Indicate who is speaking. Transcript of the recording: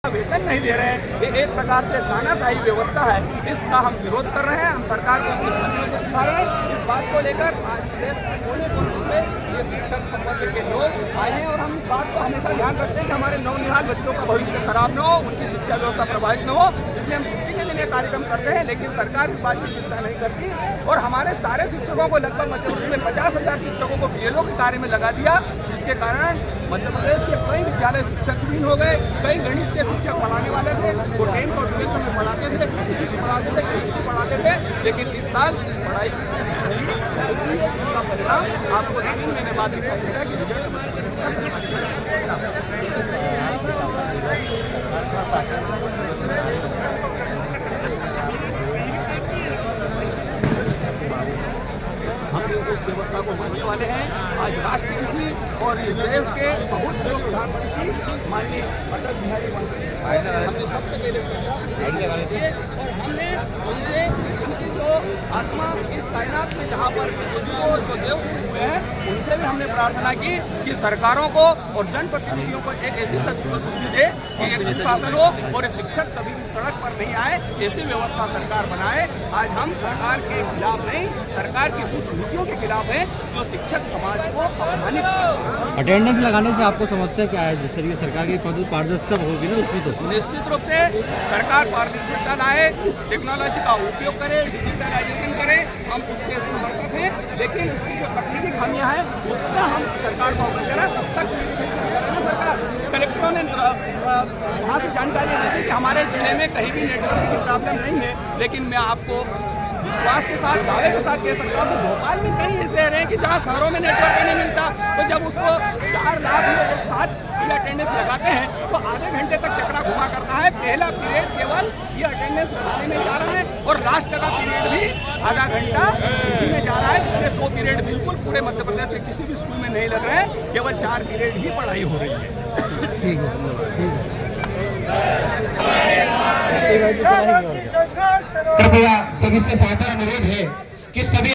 Speaker 1: वेतन नहीं दे रहे हैं। ये एक प्रकार से तानाशाही व्यवस्था है, इसका हम विरोध कर रहे हैं। हम सरकार को इसके खिलाफ दिखा रहे हैं। इस बात को लेकर आज देश के कोने कोने से ये शिक्षक संवर्ग के लोग आए हैं और हम इस बात को हमेशा ध्यान रखते हैं कि हमारे नवनिहाल बच्चों का भविष्य खराब न हो, उनकी शिक्षा व्यवस्था प्रभावित न हो, इसलिए हम छुट्टी के दिन ये कार्यक्रम करते हैं। लेकिन सरकार इस बात की चिंता नहीं करती और हमारे सारे शिक्षकों को लगभग मध्य प्रदेश में 50,000 शिक्षकों को BLO के कार्य में लगा दिया, जिसके कारण मध्य प्रदेश के कई विद्यालय शिक्षकहीन हो गए। कई गणित के शिक्षक पढ़ाने वाले थे, वो 10th और 12th में पढ़ाते थे, इंग्लिश पढ़ाते थे, केमिस्ट्री पढ़ाते थे, लेकिन इस साल पढ़ाई इसका परिणाम आपको 3 महीने बाद दिखाई देगा कि रिजल्ट मध्य प्रदेश हम उस व्यवस्था को मानने वाले हैं। आज राष्ट्रपति और इस देश के बहुत बड़े प्रधानमंत्री माननीय अटल बिहारी वाजपेयी हमने सबसे पहले और हमने उनसे उनकी जो आत्मा इस कायनात में जहाँ पर जो देव हुए हैं, उनसे भी हमने प्रार्थना की कि सरकारों को और जनप्रतिनिधियों को एक ऐसी सद्बुद्धि दे कि एक सुशासन हो और शिक्षक कभी भी सड़क पर नहीं आए, ऐसी व्यवस्था सरकार बनाए। आज हम सरकार के खिलाफ नहीं, सरकार की उस नीतियों के खिलाफ हैं जो शिक्षक समाज को अपमानित करते हैं।
Speaker 2: अटेंडेंस लगाने से आपको समस्या क्या है? जिस तरीके सरकार की पारदर्शिता होगी ना उसकी, तो
Speaker 1: निश्चित रूप से सरकार पारदर्शिता लाए, टेक्नोलॉजी का उपयोग करे, डिजिटलाइजेशन करे, हम उसके समर्थक हैं। लेकिन उसकी जो तकनीकी खामियां हैं उसका हम सरकार को अवगत करें, उसका सरकार कलेक्टरों ने वहाँ से जानकारी दी थी कि हमारे जिले में कहीं भी नेटवर्क की प्रॉब्लम नहीं है। लेकिन मैं आपको विश्वास के साथ, दावे के साथ कह सकता हूँ कि भोपाल में कई ऐसे रहे हैं कि जहाँ शहरों में नेटवर्क नहीं मिलता, तो जब उसको 4 लाख लोग एक साथ अटेंडेंस लगाते हैं तो आधे घंटे तक चक्रा घुमा करता है। पहला पीरियड केवल ये अटेंडेंस लगाने में जा रहा है और लास्ट का पीरियड भी आधा घंटा इसी में जा रहा है। इसमें 2 पीरियड बिल्कुल पूरे मध्य प्रदेश के किसी भी स्कूल में नहीं लग रहे हैं, केवल 4 पीरियड ही पढ़ाई हो रही है।
Speaker 2: ठीक है।
Speaker 3: कृपया सभी से सादर अनुरोध है कि सभी